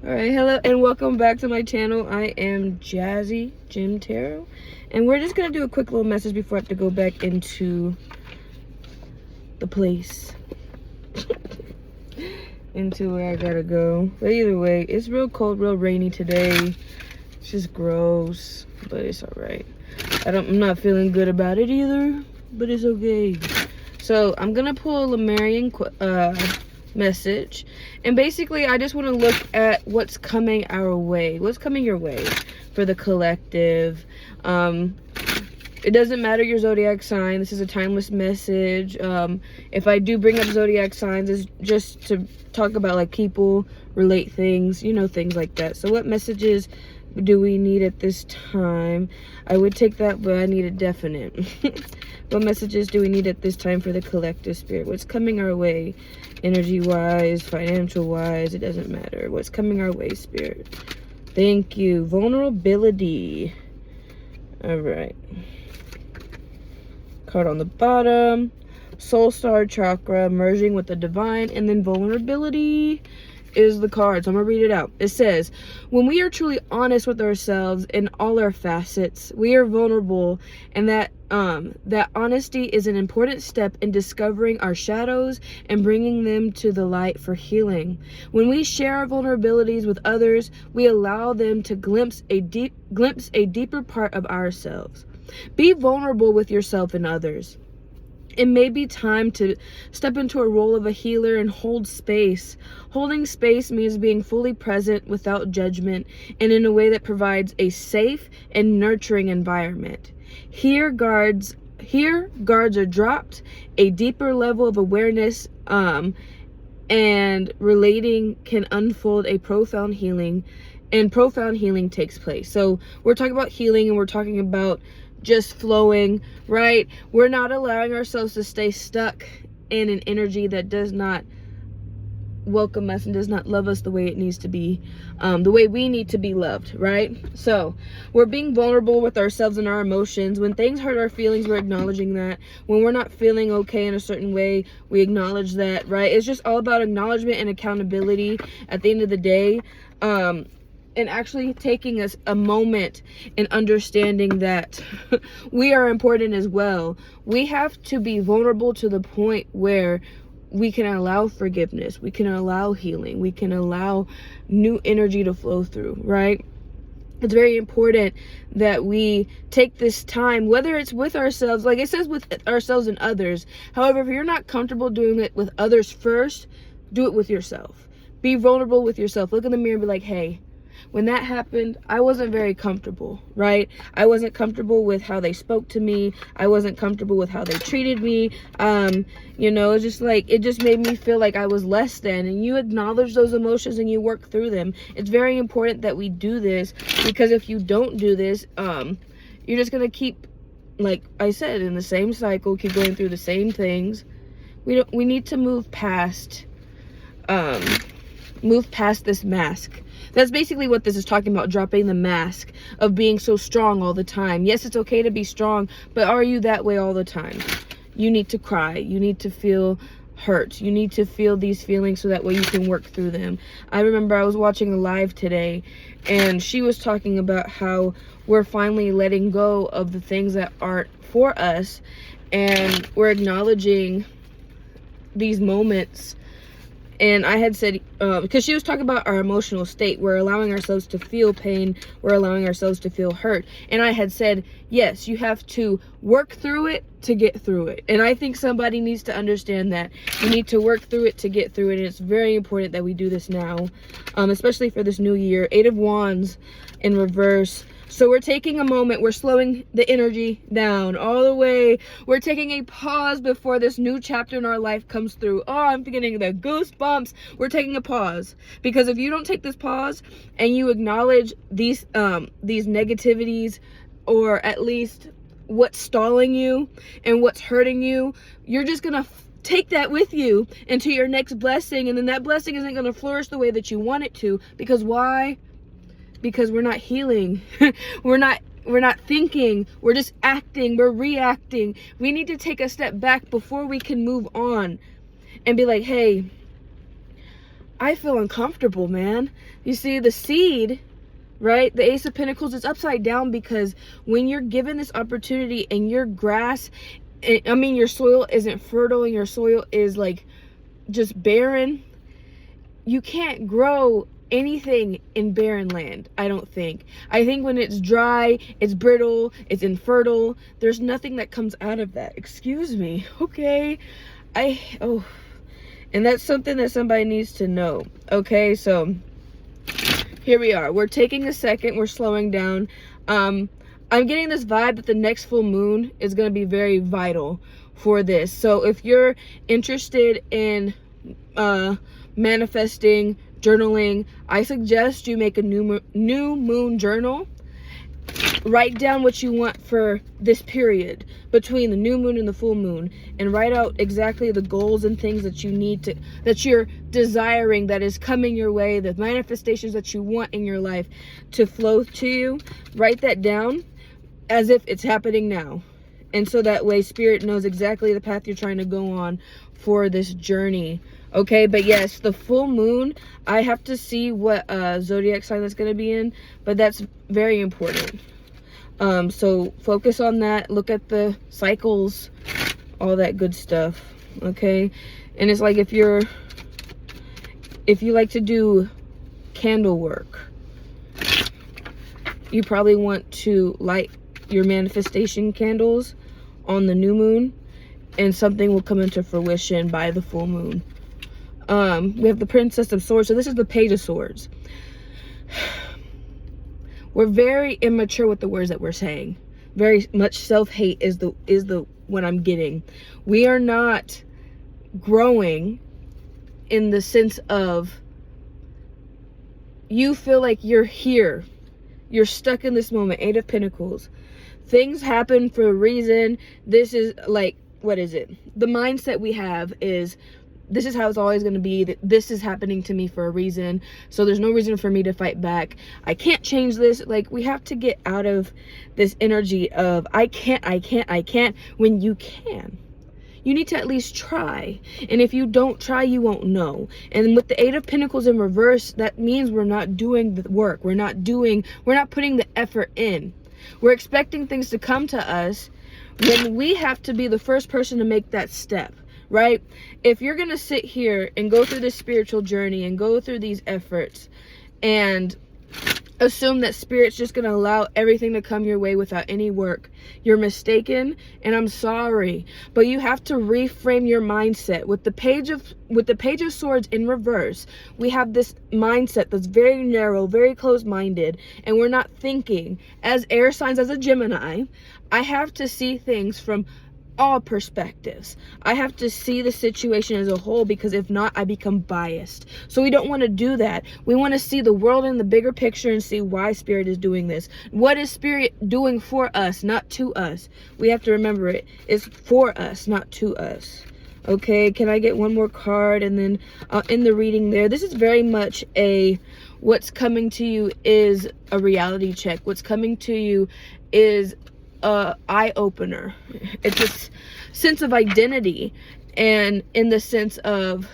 Alright, hello and welcome back to my channel. I am Jazzy Gem Tarot, and we're just gonna do a quick little message before I have to go back into the place. Into where I gotta go. But either way, it's real cold, real rainy today. It's just gross, but it's alright. I'm not feeling good about it either, but it's okay. So I'm gonna pull a Lemurian message, and basically I just want to look at what's coming our way, what's coming your way for the collective. It doesn't matter your zodiac sign. This is a timeless message. If I do bring up zodiac signs, it's just to talk about like people, relate things, you know, things like that. So what messages do we need at this time? I would take that, but I need a definite. What messages do we need at this time for the collective spirit? What's coming our way, energy wise, financial wise? It doesn't matter. What's coming our way, spirit? Thank you. Vulnerability. All right. Card on the bottom. Soul star chakra merging with the divine, and then vulnerability is the card. So I'm gonna read it out. It says, when we are truly honest with ourselves in all our facets, we are vulnerable, and that honesty is an important step in discovering our shadows and bringing them to the light for healing. When we share our vulnerabilities with others, we allow them to glimpse a deeper part of ourselves. Be vulnerable with yourself and others. It may be time to step into a role of a healer and hold space. Holding space means being fully present without judgment and in a way that provides a safe and nurturing environment. Here guards are dropped, a deeper level of awareness and relating can unfold a profound healing, and profound healing takes place. So we're talking about healing, and we're talking about just flowing, right? We're not allowing ourselves to stay stuck in an energy that does not welcome us and does not love us the way it needs to be, the way we need to be loved, right? So we're being vulnerable with ourselves and our emotions. When things hurt our feelings, we're acknowledging that. When we're not feeling okay in a certain way, we acknowledge that, right? It's just all about acknowledgement and accountability at the end of the day. And actually taking us a moment and understanding that we are important as well. We have to be vulnerable to the point where we can allow forgiveness, we can allow healing, we can allow new energy to flow through, right? It's very important that we take this time, whether it's with ourselves, like it says with ourselves and others. However, if you're not comfortable doing it with others first, do it with yourself. Be vulnerable with yourself. Look in the mirror and be like, hey, when that happened, I wasn't very comfortable, right? I wasn't comfortable with how they spoke to me. I wasn't comfortable with how they treated me. You know, it's just like, it just made me feel like I was less than. And you acknowledge those emotions and you work through them. It's very important that we do this, because if you don't do this, you're just gonna keep, like I said, in the same cycle, keep going through the same things. We need to move past this mask. That's basically what this is talking about, dropping the mask of being so strong all the time. Yes, it's okay to be strong, but are you that way all the time? You need to cry. You need to feel hurt. You need to feel these feelings so that way you can work through them. I remember I was watching a live today, and she was talking about how we're finally letting go of the things that aren't for us, and we're acknowledging these moments. And I had said, because she was talking about our emotional state, we're allowing ourselves to feel pain, we're allowing ourselves to feel hurt. And I had said, yes, you have to work through it to get through it. And I think somebody needs to understand that. You need to work through it to get through it. And it's very important that we do this now, especially for this new year. 8 of Wands in reverse. So we're taking a moment, we're slowing the energy down all the way. We're taking a pause before this new chapter in our life comes through. Oh, I'm getting the goosebumps. We're taking a pause, because if you don't take this pause and you acknowledge these negativities, or at least what's stalling you and what's hurting you, you're just gonna take that with you into your next blessing, and then that blessing isn't gonna flourish the way that you want it to. Because why? Because we're not healing. we're not thinking, we're just acting, we're reacting. We need to take a step back before we can move on and be like, hey, I feel uncomfortable, man. You see, the seed, right? The Ace of Pentacles is upside down because when you're given this opportunity and your grass, I mean, your soil isn't fertile and your soil is like just barren, you can't grow anything in barren land, I don't think. I think when it's dry, it's brittle, it's infertile, there's nothing that comes out of that. Excuse me. Okay. And that's something that somebody needs to know. Okay, so here we are. We're taking a second. We're slowing down. I'm getting this vibe that the next full moon is going to be very vital for this. So if you're interested in manifesting, journaling, I suggest you make a new moon journal. Write down what you want for this period between the new moon and the full moon, and write out exactly the goals and things that you need to, that you're desiring, that is coming your way, the manifestations that you want in your life to flow to you. Write that down as if it's happening now. And so that way Spirit knows exactly the path you're trying to go on for this journey. Okay, but yes, the full moon, I have to see what zodiac sign that's going to be in, but that's very important. So focus on that. Look at the cycles, all that good stuff. Okay, and it's like if you like to do candle work, you probably want to light your manifestation candles on the new moon, and something will come into fruition by the full moon. We have the Princess of Swords. So this is the Page of Swords. We're very immature with the words that we're saying. Very much self-hate is the what I'm getting. We are not growing in the sense of you feel like you're here. You're stuck in this moment. 8 of Pentacles. Things happen for a reason. This is like, what is it? The mindset we have is, this is how it's always going to be. This is happening to me for a reason. So there's no reason for me to fight back. I can't change this. Like, we have to get out of this energy of I can't, when you can. You need to at least try. And if you don't try, you won't know. And with the 8 of Pentacles in reverse, that means we're not doing the work. We're not putting the effort in. We're expecting things to come to us when we have to be the first person to make that step. Right? If you're going to sit here and go through this spiritual journey and go through these efforts and assume that Spirit's just going to allow everything to come your way without any work, you're mistaken, and I'm sorry. But you have to reframe your mindset. With the Page of Swords in reverse, we have this mindset that's very narrow, very closed-minded, and we're not thinking. As air signs, as a Gemini, I have to see things from all perspectives. I have to see the situation as a whole, because if not, I become biased. So we don't want to do that. We want to see the world in the bigger picture and see why Spirit is doing this. What is Spirit doing for us, not to us? We have to remember it. It's for us, not to us. Okay, can I get one more card? And then in the reading there, this is very much a, what's coming to you is a reality check. What's coming to you is eye-opener. It's this sense of identity, and in the sense of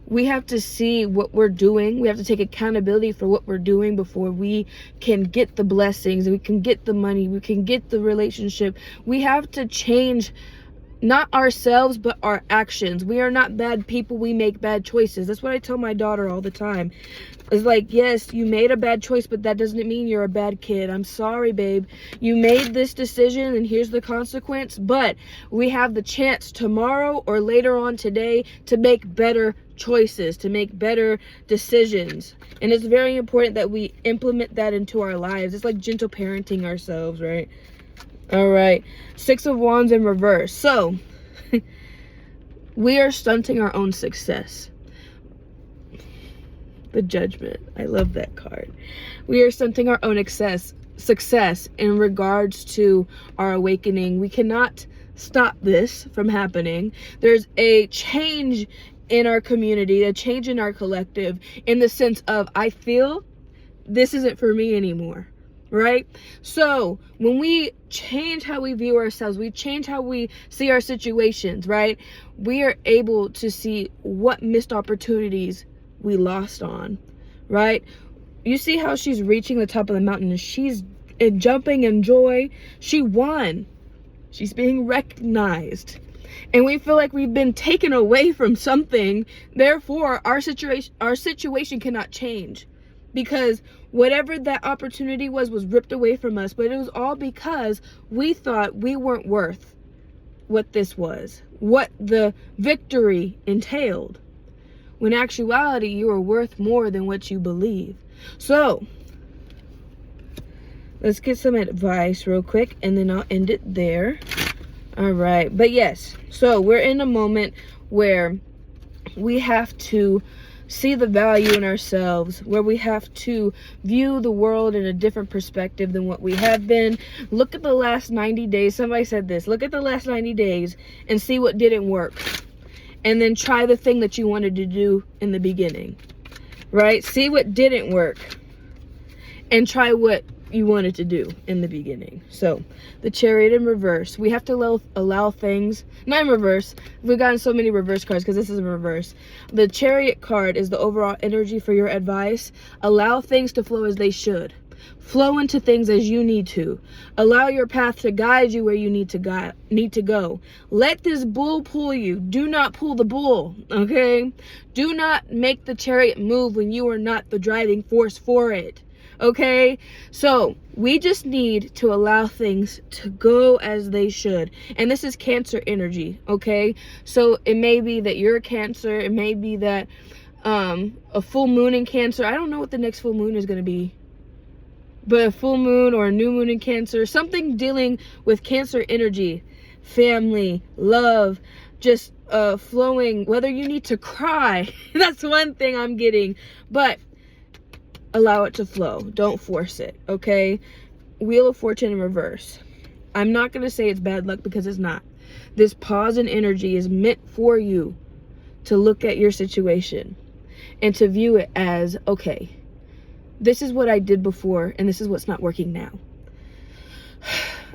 we have to see what we're doing. We have to take accountability for what we're doing before we can get the blessings, we can get the money, we can get the relationship. We have to change not ourselves, but our actions. We are not bad people. We make bad choices. That's what I tell my daughter all the time. It's like, yes, you made a bad choice, but that doesn't mean you're a bad kid. I'm sorry, babe. You made this decision, and here's the consequence. But we have the chance tomorrow or later on today to make better choices, to make better decisions. And it's very important that we implement that into our lives. It's like gentle parenting ourselves, right? All right, 6 of Wands in reverse. So we are stunting our own success. The Judgment. I love that card. We are stunting our own success in regards to our awakening. We cannot stop this from happening. There's a change in our community, a change in our collective, in the sense of, I feel this isn't for me anymore. right? So when we change how we view ourselves, we change how we see our situations, right? We are able to see what missed opportunities we lost on, right? You see how she's reaching the top of the mountain and she's jumping in joy. She won. She's being recognized. And we feel like we've been taken away from something. Therefore, our situation cannot change. Because whatever that opportunity was ripped away from us. But it was all because we thought we weren't worth what this was. What the victory entailed. When in actuality, you are worth more than what you believe. So, let's get some advice real quick. And then I'll end it there. All right. But yes. So, we're in a moment where we have to see the value in ourselves, where we have to view the world in a different perspective than what we have been. Look at the last 90 days. Somebody said this. Look at the last 90 days and see what didn't work. And then try the thing that you wanted to do in the beginning. Right? See what didn't work. And try what you wanted to do in the beginning. So, the Chariot in reverse. We have to allow things, not in reverse. We've gotten so many reverse cards because this is in reverse. The Chariot card is the overall energy for your advice. Allow things to flow as they should. Flow into things as you need to. Allow your path to guide you where you need to go. Let this bull pull you. Do not pull the bull, okay? Do not make the chariot move when you are not the driving force for it. Okay, so we just need to allow things to go as they should. And this is Cancer energy, okay? So it may be that you're a Cancer. It may be that a full moon in Cancer. I don't know what the next full moon is going to be. But a full moon or a new moon in Cancer. Something dealing with Cancer energy. Family, love, just flowing. Whether you need to cry. That's one thing I'm getting. But allow it to flow. Don't force it, okay? Wheel of Fortune in reverse. I'm not going to say it's bad luck because it's not. This pause in energy is meant for you to look at your situation and to view it as, okay, this is what I did before and this is what's not working now.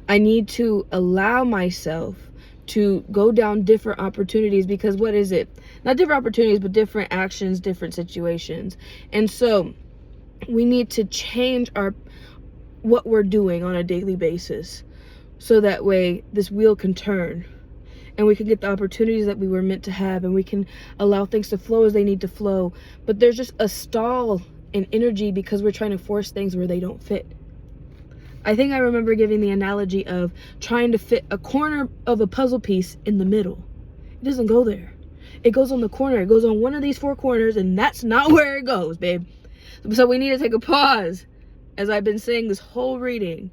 I need to allow myself to go down different opportunities because what is it? Not different opportunities, but different actions, different situations. And so we need to change what we're doing on a daily basis so that way this wheel can turn and we can get the opportunities that we were meant to have and we can allow things to flow as they need to flow. But there's just a stall in energy because we're trying to force things where they don't fit. I think I remember giving the analogy of trying to fit a corner of a puzzle piece in the middle. It doesn't go there. It goes on the corner. It goes on one of these four corners and that's not where it goes, babe. So we need to take a pause, as I've been saying this whole reading,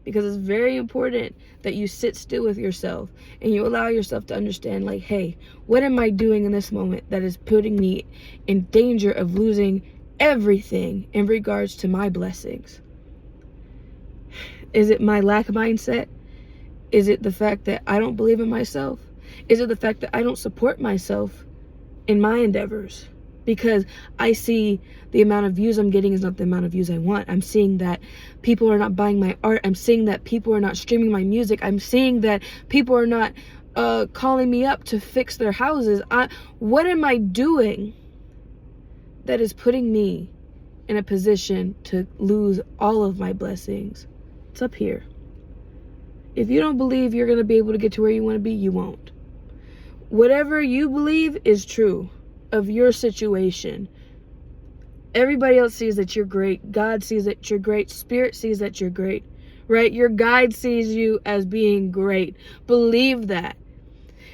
because it's very important that you sit still with yourself and you allow yourself to understand, like, hey, what am I doing in this moment that is putting me in danger of losing everything in regards to my blessings? Is it my lack mindset? Is it the fact that I don't believe in myself? Is it the fact that I don't support myself in my endeavors? Because I see the amount of views I'm getting is not the amount of views I want. I'm seeing that people are not buying my art. I'm seeing that people are not streaming my music. I'm seeing that people are not calling me up to fix their houses. What am I doing that is putting me in a position to lose all of my blessings? It's up here. If you don't believe you're going to be able to get to where you want to be, you won't. Whatever you believe is true of your situation. Everybody else sees that you're great. God sees that you're great. Spirit sees that you're great, right? Your guide sees you as being great. Believe that.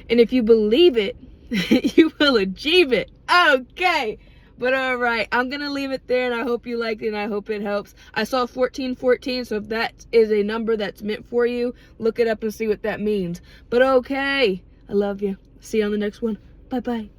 And if you believe it, you will achieve it. Okay. But all right, I'm going to leave it there, and I hope you liked it, and I hope it helps. I saw 1414, so if that is a number that's meant for you, look it up and see what that means. But okay, I love you. See you on the next one. Bye-bye.